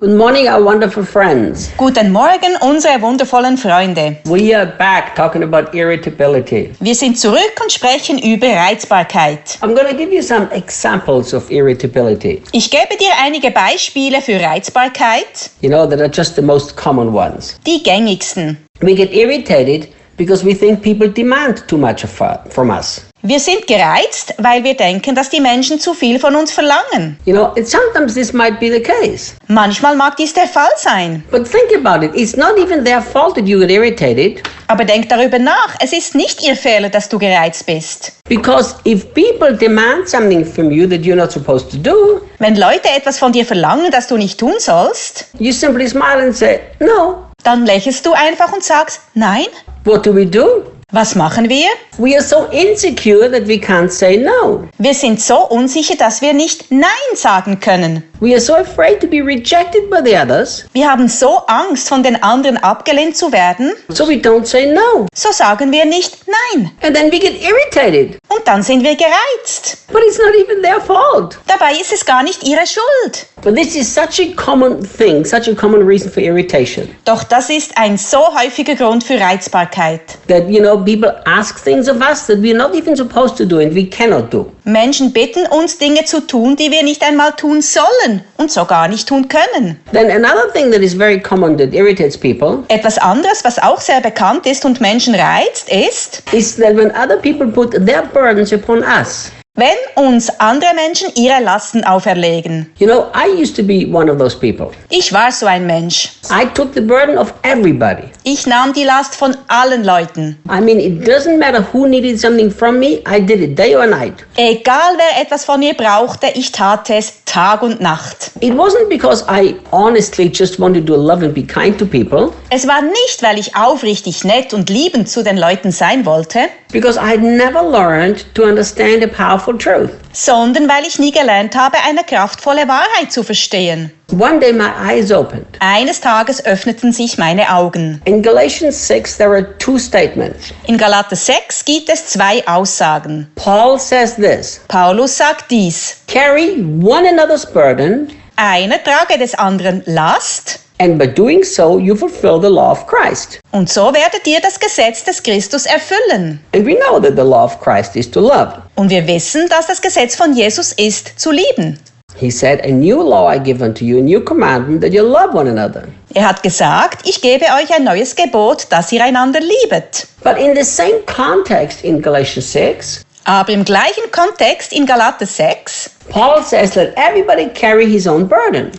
Good morning, our wonderful friends. Guten Morgen, unsere wundervollen Freunde. We are back talking about irritability. Wir sind zurück und sprechen über Reizbarkeit. I'm going to give you some examples of irritability. Ich gebe dir einige Beispiele für Reizbarkeit, That are just the most common ones. die gängigsten. We get irritated because we think people demand too much from us. Wir sind gereizt, weil wir denken, dass die Menschen zu viel von uns verlangen. Sometimes this might be the case. Manchmal mag dies der Fall sein. But think about it. It's not even their fault that you get irritated. Aber denk darüber nach. Es ist nicht ihr Fehler, dass du gereizt bist. Because if people demand something from you that you're not supposed to do, Wenn Leute etwas von dir verlangen, das du nicht tun sollst, you simply smile and say, no. dann lächelst du einfach und sagst, nein. What do? Was machen wir? We are so insecure that we can't say no. Wir sind so unsicher, dass wir nicht Nein sagen können. We are so afraid to be rejected by the others, Wir haben so Angst, von den anderen abgelehnt zu werden, so we don't say no. so sagen wir nicht Nein. And then we get irritated. Und dann sind wir gereizt. But it's not even their fault. Dabei ist es gar nicht ihre Schuld. But this is such a common thing, such a common reason for irritation. Doch das ist ein so häufiger Grund für Reizbarkeit. That, people ask things of us that we're not even supposed to do and we cannot do. Menschen bitten uns, Dinge zu tun, die wir nicht einmal tun sollen und so gar nicht tun können. Then another thing that is very common that irritates people Etwas anderes, was auch sehr bekannt ist und Menschen reizt, ist, is that when other people put their burdens upon us. wenn uns andere Menschen ihre Lasten auferlegen. I used to be one of those people. Ich war so ein Mensch. I took the burden of everybody. Ich nahm die Last von allen Leuten. I mean, it doesn't matter who needed something from me, I did it day or night. Egal wer etwas von mir brauchte, ich tat es Tag und Nacht. It wasn't because I honestly just wanted to love and be kind to people, Es war nicht, weil ich aufrichtig nett und liebend zu den Leuten sein wollte, because I had never learned to understand the powerful truth. sondern weil ich nie gelernt habe, eine kraftvolle Wahrheit zu verstehen. One day my eyes opened. Eines Tages öffneten sich meine Augen. In Galatians 6, there are two statements. In Galater 6 gibt es zwei Aussagen. Paul says this, Paulus sagt dies: carry one another's burden, Einer trage des anderen Last, and by doing so, you fulfill the law of Christ. und so werdet ihr das Gesetz des Christus erfüllen. And we know that the law of Christ is to love. Und wir wissen, dass das Gesetz von Jesus ist, zu lieben. He said, a new law I give unto you, a new commandment, that you love one another. Er hat gesagt, ich gebe euch ein neues Gebot, dass ihr einander liebet. But in the same context in Galatians 6, Aber im gleichen Kontext in Galater 6, Paul says, let everybody carry his own burden.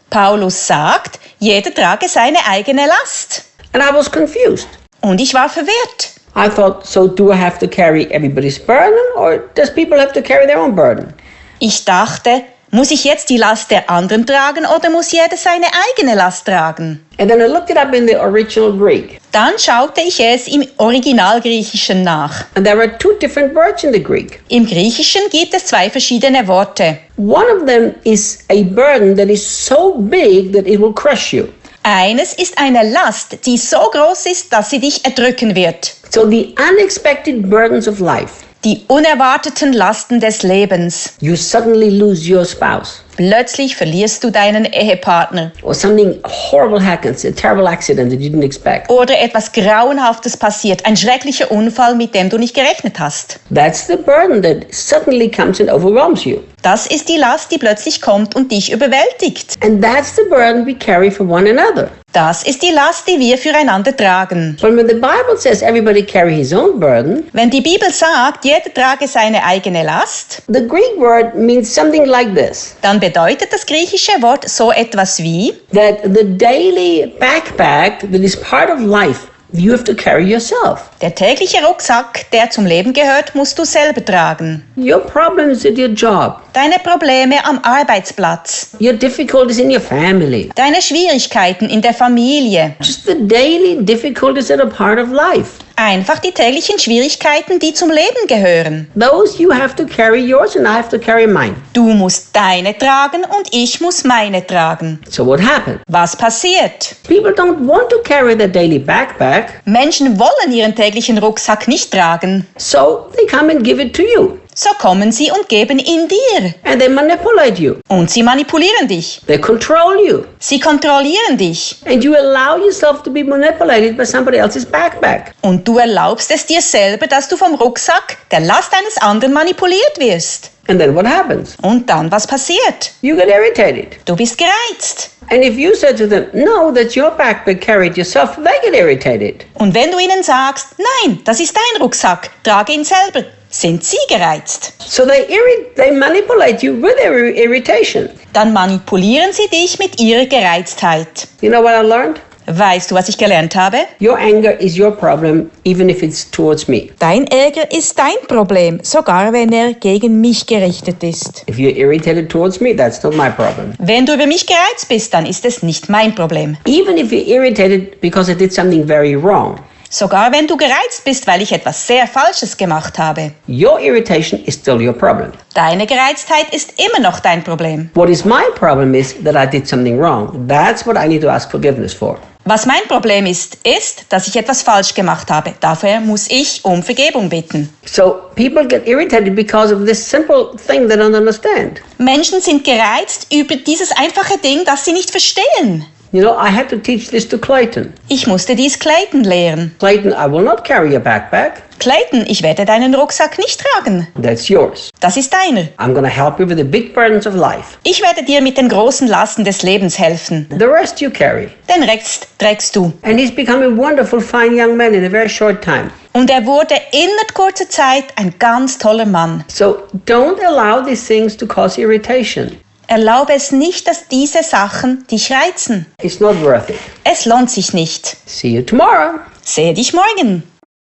Paulus sagt, jeder trage seine eigene Last. And I was confused. Und ich war verwirrt. I thought, so do I have to carry everybody's burden, or does people have to carry their own burden? Ich dachte, muss ich jetzt die Last der anderen tragen oder muss jeder seine eigene Last tragen? And then I looked it up in the original Greek. Dann schaute ich es im Originalgriechischen nach. And there are two different words in the Greek. Im Griechischen gibt es zwei verschiedene Worte. One of them is a burden that is so big that it will crush you. Eines ist eine Last, die so groß ist, dass sie dich erdrücken wird. So the unexpected burdens of life. Die unerwarteten Lasten des Lebens. You suddenly lose your spouse. Plötzlich verlierst du deinen Ehepartner. Or something horrible happens, a terrible accident that you didn't expect. Oder etwas Grauenhaftes passiert, ein schrecklicher Unfall, mit dem du nicht gerechnet hast. That's the burden that suddenly comes and overwhelms you. Das ist die Last, die plötzlich kommt und dich überwältigt. And that's the burden we carry for one another. Das ist die Last, die wir füreinander tragen. But when the Bible says everybody carry his own burden, Wenn die Bibel sagt, jeder trage seine eigene Last, the Greek word means something like this. dann bedeutet das griechische Wort so etwas wie, That the daily backpack that is part of life, you have to carry yourself. der tägliche Rucksack, der zum Leben gehört, musst du selber tragen. Your problems at your job, Deine Probleme am Arbeitsplatz, your difficulties in your family, deine Schwierigkeiten in der Familie, just the daily difficulties that are part of life. einfach die täglichen Schwierigkeiten, die zum Leben gehören. Those you have to carry yours and I have to carry mine. Du musst deine tragen und ich muss meine tragen. So what happened? Was passiert? People don't want to carry their daily backpack, Menschen wollen ihren täglichen Rucksack nicht tragen. so they come and give it to you. so kommen sie und geben in dir. And they manipulate you. Und sie manipulieren dich. They control you. Sie kontrollieren dich. And you allow yourself to be manipulated by somebody else's backpack. Und du erlaubst es dir selber, dass du vom Rucksack, der Last eines anderen, manipuliert wirst. And then what happens? Und dann, was passiert? You get irritated. Du bist gereizt. And if you said to them, no, that's your backpack, carry it yourself, they get irritated. Und wenn du ihnen sagst, nein, das ist dein Rucksack, trage ihn selber, sind sie gereizt. So they manipulate you with their irritation. Dann manipulieren sie dich mit ihrer Gereiztheit. You know what I learned? Weißt du, was ich gelernt habe? Your anger is your problem, even if it's towards me. Dein Ärger ist dein Problem, sogar wenn er gegen mich gerichtet ist. If you're irritated towards me, that's not my problem. Wenn du über mich gereizt bist, dann ist es nicht mein Problem. Even if you're irritated because I did something very wrong, Sogar wenn du gereizt bist, weil ich etwas sehr Falsches gemacht habe. your irritation is still your problem. Deine Gereiztheit ist immer noch dein Problem. What is my problem is that I did something wrong. That's what I need to ask forgiveness for. Was mein Problem ist, dass ich etwas falsch gemacht habe. Dafür muss ich um Vergebung bitten. So people get irritated because of this simple thing they don't understand. Menschen sind gereizt über dieses einfache Ding, das sie nicht verstehen. You know, I had to teach this to Clayton. Ich musste dies Clayton lehren. Clayton, I will not carry a backpack. Clayton, ich werde deinen Rucksack nicht tragen. That's yours. Das ist deiner. I'm going to help you with the big burdens of life. Ich werde dir mit den großen Lasten des Lebens helfen. The rest you carry. Den Rest trägst du. And he's become a wonderful, fine young man in a very short time. Und er wurde innerhalb kurzer Zeit ein ganz toller Mann. So don't allow these things to cause irritation. Erlaube es nicht, dass diese Sachen dich reizen. It's not worth it. Es lohnt sich nicht. See you tomorrow. Sehe dich morgen.